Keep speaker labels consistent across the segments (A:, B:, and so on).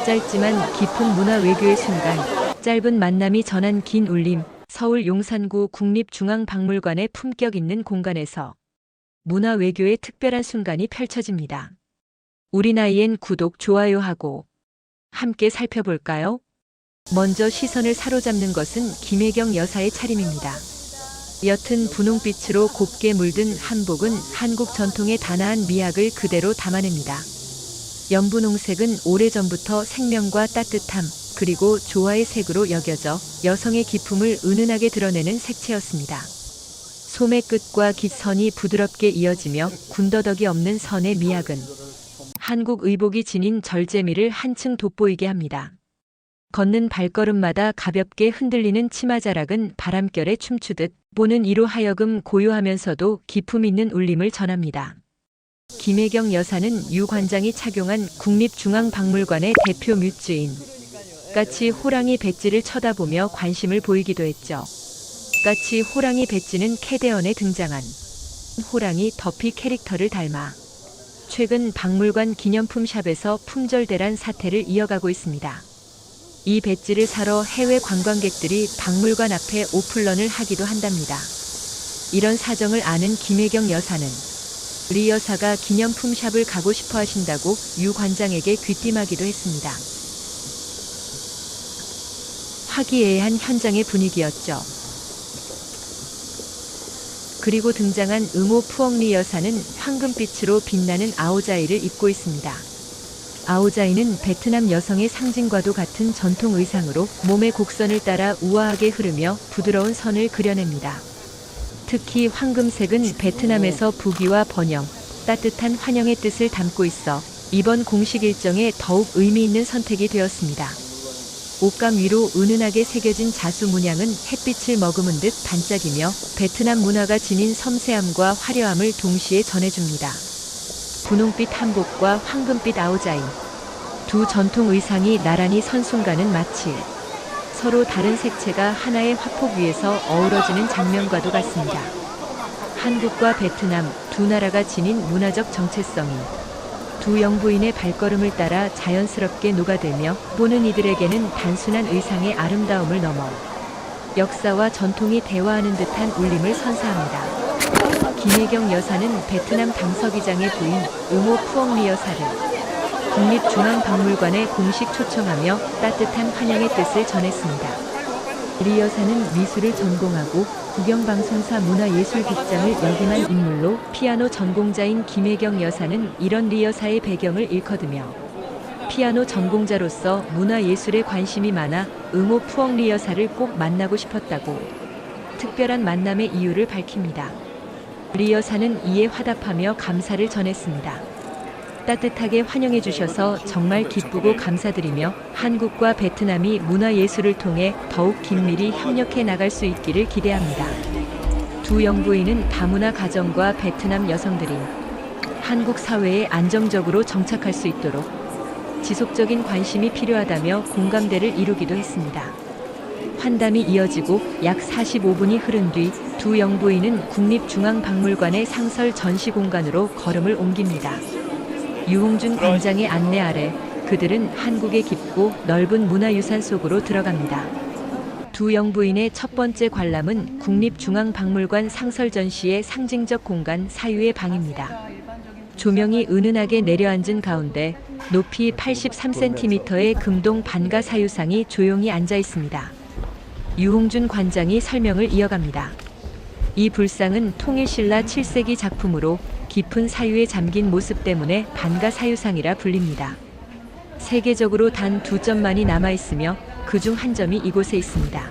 A: 짧지만 깊은 문화 외교의 순간, 짧은 만남이 전한 긴 울림, 서울 용산구 국립중앙박물관의 품격 있는 공간에서 문화 외교의 특별한 순간이 펼쳐집니다. 우리 나이엔 구독, 좋아요하고 함께 살펴볼까요? 먼저 시선을 사로잡는 것은 김혜경 여사의 차림입니다. 옅은 분홍빛으로 곱게 물든 한복은 한국 전통의 단아한 미학을 그대로 담아냅니다. 연분홍색은 오래전부터 생명과 따뜻함, 그리고 조화의 색으로 여겨져 여성의 기품을 은은하게 드러내는 색채였습니다. 소매 끝과 깃선이 부드럽게 이어지며 군더더기 없는 선의 미학은 한국 의복이 지닌 절제미를 한층 돋보이게 합니다. 걷는 발걸음마다 가볍게 흔들리는 치마자락은 바람결에 춤추듯 보는 이로 하여금 고요하면서도 기품 있는 울림을 전합니다. 김혜경 여사는 유 관장이 착용한 국립중앙박물관의 대표 뮤즈인 까치 호랑이 배지를 쳐다보며 관심을 보이기도 했죠. 까치 호랑이 배지는 캐대언에 등장한 호랑이 더피 캐릭터를 닮아 최근 박물관 기념품 샵에서 품절대란 사태를 이어가고 있습니다. 이 배지를 사러 해외 관광객들이 박물관 앞에 오픈런을 하기도 한답니다. 이런 사정을 아는 김혜경 여사는 리 여사가 기념품 샵을 가고 싶어 하신다고 유 관장에게 귀띔하기도 했습니다. 화기애애한 현장의 분위기였죠. 그리고 등장한 응호 푸엉리 여사는 황금빛으로 빛나는 아오자이를 입고 있습니다. 아오자이는 베트남 여성의 상징과도 같은 전통 의상으로 몸의 곡선을 따라 우아하게 흐르며 부드러운 선을 그려냅니다. 특히 황금색은 베트남에서 부귀와 번영, 따뜻한 환영의 뜻을 담고 있어 이번 공식 일정에 더욱 의미 있는 선택이 되었습니다. 옷감 위로 은은하게 새겨진 자수 문양은 햇빛을 머금은 듯 반짝이며 베트남 문화가 지닌 섬세함과 화려함을 동시에 전해줍니다. 분홍빛 한복과 황금빛 아오자이, 두 전통 의상이 나란히 선 순간은 마치 서로 다른 색채가 하나의 화폭 위에서 어우러지는 장면과도 같습니다. 한국과 베트남 두 나라가 지닌 문화적 정체성이 두 영부인의 발걸음을 따라 자연스럽게 녹아들며 보는 이들에게는 단순한 의상의 아름다움을 넘어 역사와 전통이 대화하는 듯한 울림을 선사합니다. 김혜경 여사는 베트남 당서기장의 부인 응호 푸엉리 여사를 국립중앙박물관에 공식 초청하며 따뜻한 환영의 뜻을 전했습니다. 리 여사는 미술을 전공하고 국영방송사 문화예술극장을 역임한 인물로 피아노 전공자인 김혜경 여사는 이런 리 여사의 배경을 일컫으며 피아노 전공자로서 문화예술에 관심이 많아 응호 푸엉리 여사를 꼭 만나고 싶었다고 특별한 만남의 이유를 밝힙니다. 리 여사는 이에 화답하며 감사를 전했습니다. 따뜻하게 환영해 주셔서 정말 기쁘고 감사드리며 한국과 베트남이 문화예술을 통해 더욱 긴밀히 협력해 나갈 수 있기를 기대합니다. 두 영부인은 다문화 가정과 베트남 여성들이 한국 사회에 안정적으로 정착할 수 있도록 지속적인 관심이 필요하다며 공감대를 이루기도 했습니다. 환담이 이어지고 약 45분이 흐른 뒤 두 영부인은 국립중앙박물관의 상설 전시 공간으로 걸음을 옮깁니다. 유홍준 관장의 안내 아래 그들은 한국의 깊고 넓은 문화유산 속으로 들어갑니다. 두 영부인의 첫 번째 관람은 국립중앙박물관 상설 전시의 상징적 공간 사유의 방입니다. 조명이 은은하게 내려앉은 가운데 높이 83cm의 금동 반가 사유상이 조용히 앉아 있습니다. 유홍준 관장이 설명을 이어갑니다. 이 불상은 통일신라 7세기 작품으로 깊은 사유에 잠긴 모습 때문에 반가 사유상이라 불립니다. 세계적으로 단 2점만이 남아있으며 그중 한 점이 이곳에 있습니다.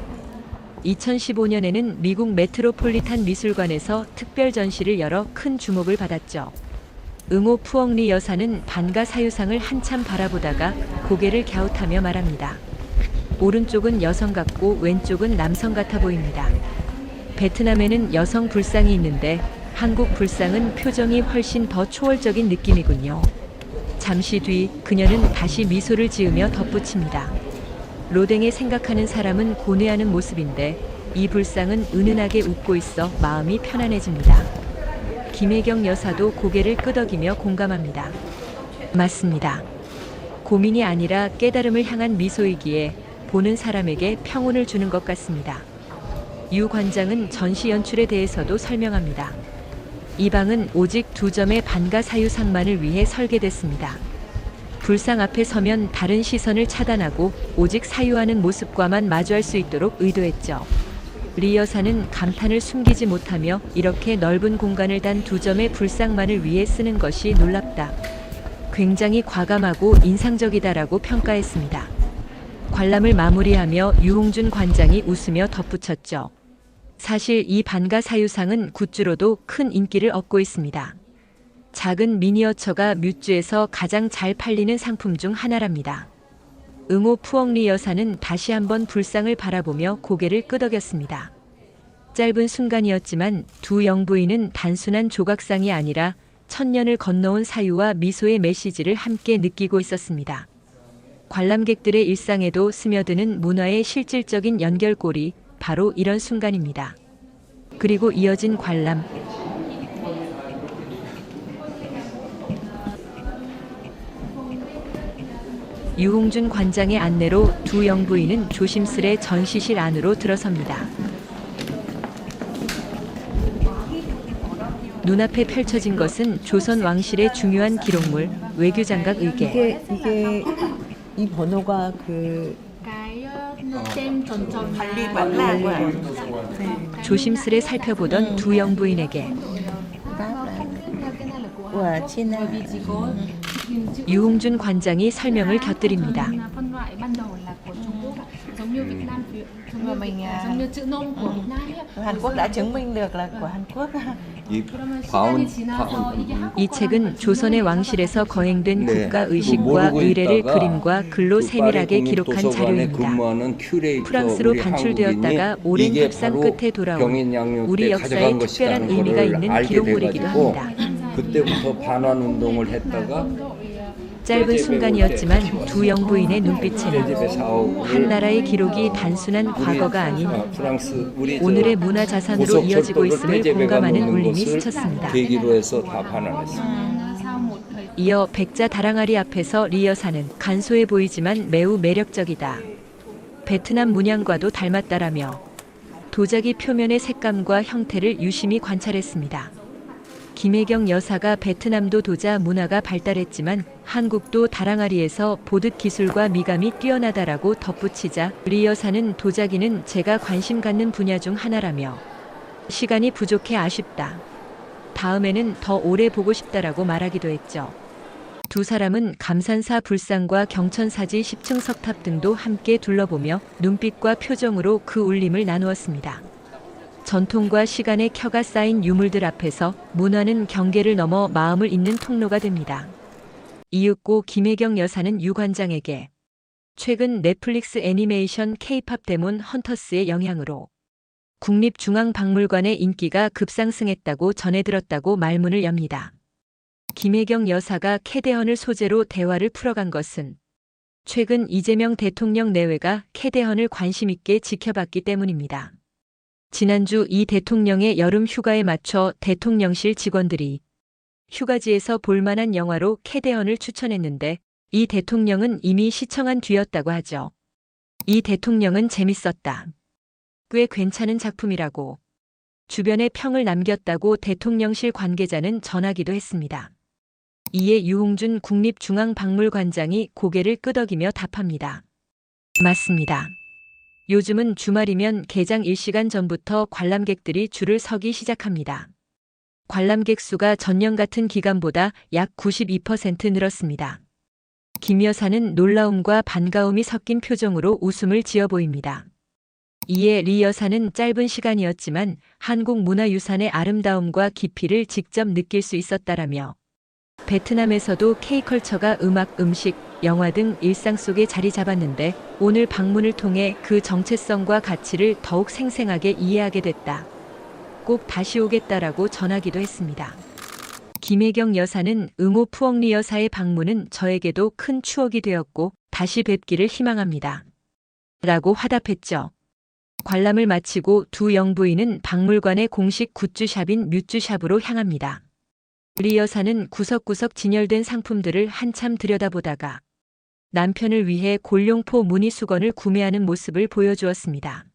A: 2015년에는 미국 메트로폴리탄 미술관에서 특별 전시를 열어 큰 주목을 받았죠. 응호 푸엉리 여사는 반가 사유상을 한참 바라보다가 고개를 갸웃하며 말합니다. 오른쪽은 여성 같고 왼쪽은 남성 같아 보입니다. 베트남에는 여성 불상이 있는데 한국 불상은 표정이 훨씬 더 초월적인 느낌이군요. 잠시 뒤 그녀는 다시 미소를 지으며 덧붙입니다. 로댕에 생각하는 사람은 고뇌하는 모습인데 이 불상은 은은하게 웃고 있어 마음이 편안해집니다. 김혜경 여사도 고개를 끄덕이며 공감합니다. 맞습니다. 고민이 아니라 깨달음을 향한 미소이기에 보는 사람에게 평온을 주는 것 같습니다. 유 관장은 전시 연출에 대해서도 설명합니다. 이 방은 오직 2점의 반가 사유상만을 위해 설계됐습니다. 불상 앞에 서면 다른 시선을 차단하고 오직 사유하는 모습과만 마주할 수 있도록 의도했죠. 리 여사는 감탄을 숨기지 못하며 이렇게 넓은 공간을 단 2점의 불상만을 위해 쓰는 것이 놀랍다. 굉장히 과감하고 인상적이다라고 평가했습니다. 관람을 마무리하며 유홍준 관장이 웃으며 덧붙였죠. 사실 이 반가 사유상은 굿즈로도 큰 인기를 얻고 있습니다. 작은 미니어처가 뮤즈에서 가장 잘 팔리는 상품 중 하나랍니다. 응호 푸엉리 여사는 다시 한번 불상을 바라보며 고개를 끄덕였습니다. 짧은 순간이었지만 두 영부인은 단순한 조각상이 아니라 천년을 건너온 사유와 미소의 메시지를 함께 느끼고 있었습니다. 관람객들의 일상에도 스며드는 문화의 실질적인 연결고리, 바로 이런 순간입니다. 그리고 이어진 관람. 유홍준 관장의 안내로 두 영부인은 조심스레 전시실 안으로 들어섭니다. 눈앞에 펼쳐진 것은 조선 왕실의 중요한 기록물, 외교장각 의궤.
B: 이게 이 번호가 그
A: 조심스레 살펴보던 두 영부인에게 유홍준 관장이 설명을 곁들입니다. 이 책은 조선의 왕실에서 거행된 국가 의식과 의례를 그림과 글로 세밀하게 기록한 자료입니다. 프랑스로 반출되었다가 오랜 협상 끝에 돌아온 우리 역사에 특별한 의미가 있는 기록물이기도 합니다.
C: 그때부터 반환 운동을 했다가
A: 짧은 순간이었지만 두 영부인의 눈빛에는 한 나라의 기록이 단순한 과거가 아닌 오늘의 문화 자산으로 이어지고 있음을 공감하는 울림이 스쳤습니다.
C: 계기로 해서 다 반환했습니다.
A: 이어 백자 다랑아리 앞에서 리 여사는 간소해 보이지만 매우 매력적이다. 베트남 문양과도 닮았다라며 도자기 표면의 색감과 형태를 유심히 관찰했습니다. 김혜경 여사가 베트남도 도자 문화가 발달했지만 한국도 다랑아리에서 보듯 기술과 미감이 뛰어나다라고 덧붙이자 리 여사는 도자기는 제가 관심 갖는 분야 중 하나라며 시간이 부족해 아쉽다. 다음에는 더 오래 보고 싶다라고 말하기도 했죠. 두 사람은 감산사 불상과 경천사지 10층 석탑 등도 함께 둘러보며 눈빛과 표정으로 그 울림을 나누었습니다. 전통과 시간의 켜가 쌓인 유물들 앞에서 문화는 경계를 넘어 마음을 잇는 통로가 됩니다. 이윽고 김혜경 여사는 유 관장에게 최근 넷플릭스 애니메이션 K-팝 데몬 헌터스의 영향으로 국립중앙박물관의 인기가 급상승했다고 전해들었다고 말문을 엽니다. 김혜경 여사가 캐대헌을 소재로 대화를 풀어간 것은 최근 이재명 대통령 내외가 캐대헌을 관심 있게 지켜봤기 때문입니다. 지난주 이 대통령의 여름 휴가에 맞춰 대통령실 직원들이 휴가지에서 볼만한 영화로 캐대헌을 추천했는데 이 대통령은 이미 시청한 뒤였다고 하죠. 이 대통령은 재밌었다. 꽤 괜찮은 작품이라고 주변에 평을 남겼다고 대통령실 관계자는 전하기도 했습니다. 이에 유홍준 국립중앙박물관장이 고개를 끄덕이며 답합니다. 맞습니다. 요즘은 주말이면 개장 1시간 전부터 관람객들이 줄을 서기 시작합니다. 관람객 수가 전년 같은 기간보다 약 92% 늘었습니다. 김 여사는 놀라움과 반가움이 섞인 표정으로 웃음을 지어 보입니다. 이에 리 여사는 짧은 시간이었지만 한국 문화유산의 아름다움과 깊이를 직접 느낄 수 있었다라며 베트남에서도 K컬처가 음악, 음식, 영화 등 일상 속에 자리 잡았는데 오늘 방문을 통해 그 정체성과 가치를 더욱 생생하게 이해하게 됐다. 꼭 다시 오겠다라고 전하기도 했습니다. 김혜경 여사는 응호 푸엉리 여사의 방문은 저에게도 큰 추억이 되었고 다시 뵙기를 희망합니다. 라고 화답했죠. 관람을 마치고 두 영부인은 박물관의 공식 굿즈샵인 뮤즈샵으로 향합니다. 리 여사는 구석구석 진열된 상품들을 한참 들여다보다가 남편을 위해 골룡포 무늬수건을 구매하는 모습을 보여주었습니다.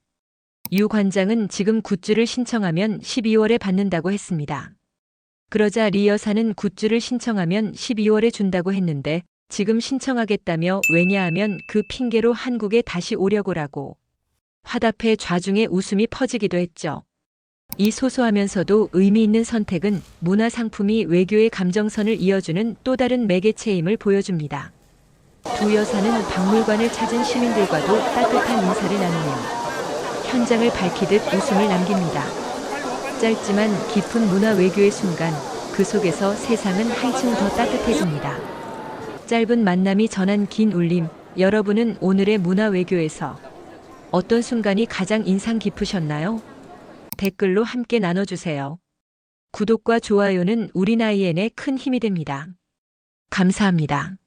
A: 유 관장은 지금 굿즈를 신청하면 12월에 받는다고 했습니다. 그러자 리 여사는 굿즈를 신청하면 12월에 준다고 했는데 지금 신청하겠다며 왜냐하면 그 핑계로 한국에 다시 오려고라고. 화답해 좌중에 웃음이 퍼지기도 했죠. 이 소소하면서도 의미 있는 선택은 문화상품이 외교의 감정선을 이어주는 또 다른 매개체임을 보여줍니다. 두 여사는 박물관을 찾은 시민들과도 따뜻한 인사를 나누며 현장을 밝히듯 웃음을 남깁니다. 짧지만 깊은 문화 외교의 순간, 그 속에서 세상은 한층 더 따뜻해집니다. 짧은 만남이 전한 긴 울림, 여러분은 오늘의 문화 외교에서 어떤 순간이 가장 인상 깊으셨나요? 댓글로 함께 나눠주세요. 구독과 좋아요는 우리 나이엔에 큰 힘이 됩니다. 감사합니다.